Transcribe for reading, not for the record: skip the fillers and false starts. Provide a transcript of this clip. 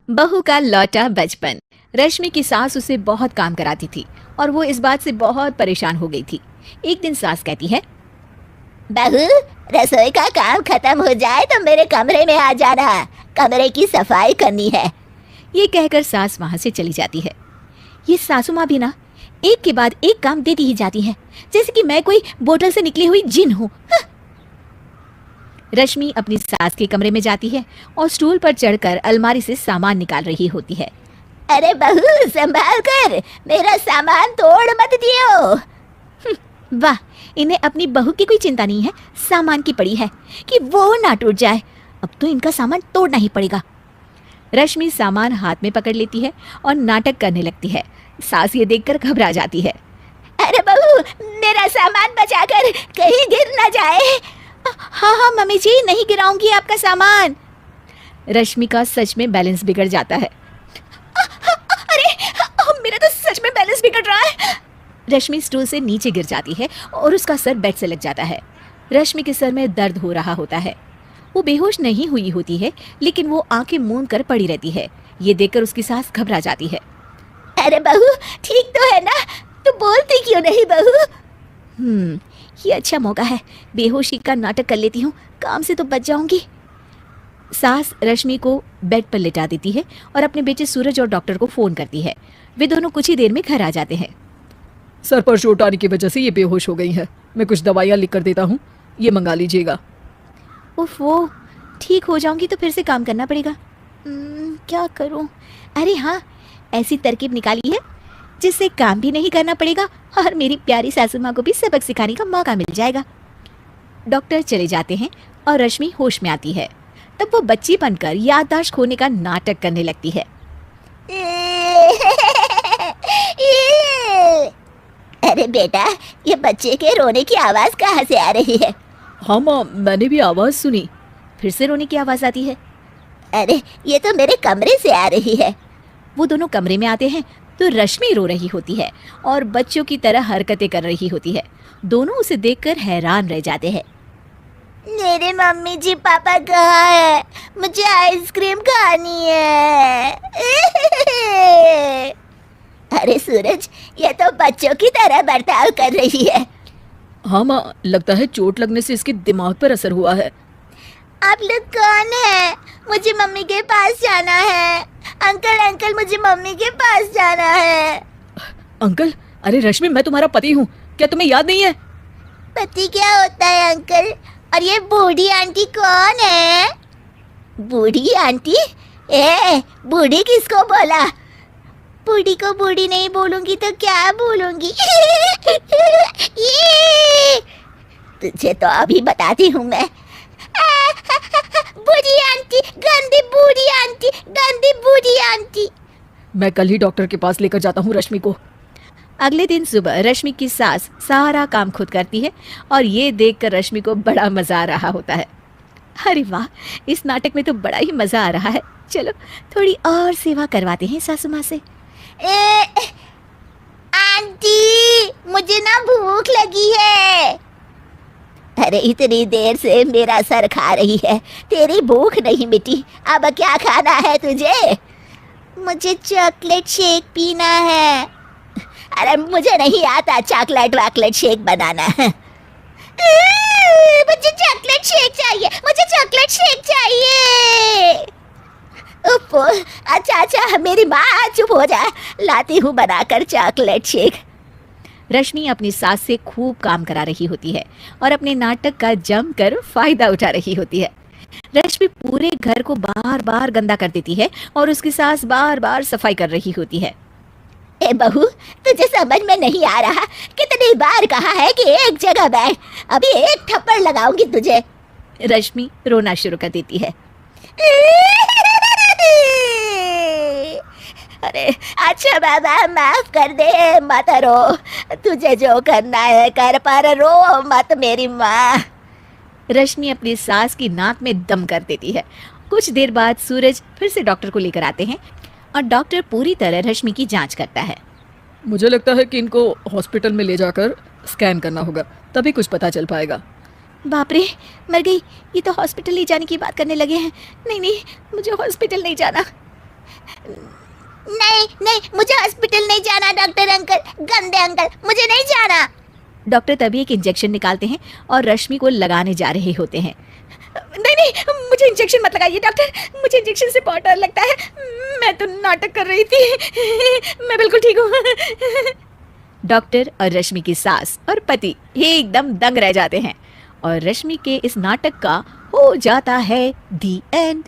बहू का लौटा बचपन। रश्मि की सास उसे बहुत काम कराती थी और वो इस बात से बहुत परेशान हो गई थी। एक दिन सास कहती है, बहू, रसोई का काम खत्म हो जाए तो मेरे कमरे में आ जाना, कमरे की सफाई करनी है। ये कहकर सास वहां से चली जाती है। ये सासू माँ भी ना एक के बाद एक काम देती ही जाती है, जैसे कि मैं कोई बोतल से निकली हुई जिन हूँ। रश्मि अपनी सास के कमरे में जाती है और स्टूल पर चढ़कर अलमारी से सामान निकाल रही होती है। अरे बहू, संभाल कर, मेरा सामान तोड़ मत दियो। वाह, इन्हें अपनी बहू की कोई चिंता नहीं है, सामान की पड़ी है कि वो ना टूट जाए। अब तो इनका सामान तोड़ना ही पड़ेगा। रश्मि सामान हाथ में पकड़ लेती है और नाटक करने लगती है। सास ये देखकर घबरा जाती है। अरे बहू, मेरा सामान बचाकर कहीं गिर ना जाए। हाँ हाँ मम्मी जी, नहीं गिराऊंगी आपका सामान। रश्मि का सच में बैलेंस बिगड़ जाता है। अरे मेरा तो सच में बैलेंस बिगड़ रहा है। रश्मि स्टूल से नीचे गिर जाती है और उसका सर बेड से लग जाता है। रश्मि के सर में दर्द हो रहा होता है। वो बेहोश नहीं हुई होती है, लेकिन वो आंखें मूंद कर पड़ी रहती है। ये देखकर उसकी सास घबरा जाती है। अरे बहू, ठीक तो है ना? तू बोलती क्यों नहीं बहू? ये अच्छा मौका है, बेहोशी का नाटक कर लेती हूँ, काम से तो बच जाऊंगी। सास रश्मि को बेड पर लेटा देती है और अपने बेटे सूरज और डॉक्टर को फोन करती है। वे दोनों कुछ ही देर में घर आ जाते हैं। सर पर चोट आने की वजह से ये बेहोश हो गई है। मैं कुछ दवाइयाँ लिख कर देता हूँ, ये मंगा लीजिएगा। उफ, वो ठीक हो जाऊंगी तो फिर से काम करना पड़ेगा। क्या करूं? अरे हाँ, ऐसी तरकीब निकाली है जिससे काम भी नहीं करना पड़ेगा और मेरी प्यारी सासू माँ को भी सबक सिखाने का मौका मिल जाएगा। डॉक्टर चले जाते हैं और रश्मि होश में आती है। तब वो बच्ची बनकर याददाश्त खोने का नाटक करने लगती है। अरे बेटा, ये बच्चे के रोने की आवाज कहाँ से आ रही है? हाँ माँ, मैंने भी आवाज़ सुनी। फिर से रोने की आवाज़ आती है। अरे ये तो मेरे कमरे से आ रही है। वो दोनों कमरे में आते हैं तो रश्मि रो रही होती है और बच्चों की तरह हरकतें कर रही होती है। दोनों उसे देखकर हैरान रह जाते हैं। मेरे मम्मी जी पापा कहाँ है? मुझे आइसक्रीम खानी है। अरे सूरज, ये तो बच्चों की तरह बर्ताव कर रही है। हाँ माँ, लगता है चोट लगने से इसके दिमाग पर असर हुआ है। आप लोग कौन है? मुझे मम्मी के पास जाना है। अंकल अंकल, मुझे मम्मी के पास जाना है। अंकल? अरे रश्मि, मैं तुम्हारा पति हूँ, क्या तुम्हें याद नहीं है? पति क्या होता है अंकल? और ये बूढ़ी आंटी कौन है? बूढ़ी आंटी? बूढ़ी किसको बोला? बूढ़ी को बूढ़ी नहीं बोलूंगी तो क्या बोलूंगी? तुझे तो अभी बताती हूँ मैं। बूढ़ी आंटी, गंदी बूढ़ी आंटी, गंदी बूढ़ी आंटी। मैं कल ही डॉक्टर के पास लेकर जाता हूँ रश्मि को। अगले दिन सुबह रश्मि की सास सारा काम खुद करती है और ये देखकर रश्मि को बड़ा मजा आ रहा होता है। अरे वाह, इस नाटक में तो बड़ा ही मजा आ रहा है। चलो थोड़ी और सेवा करवाते हैं सासू माँ से। आंटी, मुझे ना भूख लगी है। अरे इतनी देर से मेरा सर खा रही है, तेरी भूख नहीं मिटी। अब क्या खाना है तुझे? मुझे चॉकलेट शेक पीना है। अरे मुझे नहीं आता चॉकलेट शेक बनाना। मुझे चॉकलेट शेक चाहिए, मुझे चॉकलेट शेक चाहिए। अच्छा, मेरी माँ चुप हो जा, लाती हूँ बनाकर चॉकलेट शेक। रश्मि अपनी सास से खूब काम करा रही होती है और अपने नाटक का जमकर फायदा उठा रही होती है। रश्मि पूरे घर को बार बार गंदा कर देती है और उसकी सास बार बार सफाई कर रही होती है। ए बहू, तुझे समझ में नहीं आ रहा? कितनी बार कहा है कि एक जगह बैठ, अभी एक थप्पड़ लगाऊंगी तुझे। रश्मि रोना शुरू कर देती है। अरे अच्छा बाबा, माफ कर दे, मत रो। तुझे जो करना है कर, पर रो मत मेरी माँ। रश्मि अपनी सास की नाक में दम कर देती है। कुछ देर बाद सूरज फिर से डॉक्टर को लेकर आते हैं और डॉक्टर पूरी तरह रश्मि की जांच करता है। मुझे लगता है कि इनको हॉस्पिटल में ले जाकर स्कैन करना होगा, तभी कुछ पता चल पाएगा। बाप रे, मर गई। ये तो हॉस्पिटल ले जाने की बात करने लगे हैं। नहीं, मुझे हॉस्पिटल नहीं जाना। नहीं नहीं, मुझे हॉस्पिटल नहीं जाना डॉक्टर अंकल, गंदे अंकल, मुझे नहीं जाना। डॉक्टर तभी एक इंजेक्शन निकालते हैं और रश्मि को लगाने जा रहे होते हैं। नहीं नहीं, मुझे इंजेक्शन मत लगाइए डॉक्टर, मुझे इंजेक्शन से बहुत डर लगता है। मैं तो नाटक कर रही थी, मैं बिल्कुल ठीक हूँ। डॉक्टर और रश्मि की सास और पति एकदम दंग रह जाते हैं और रश्मि के इस नाटक का हो जाता है दी एंड।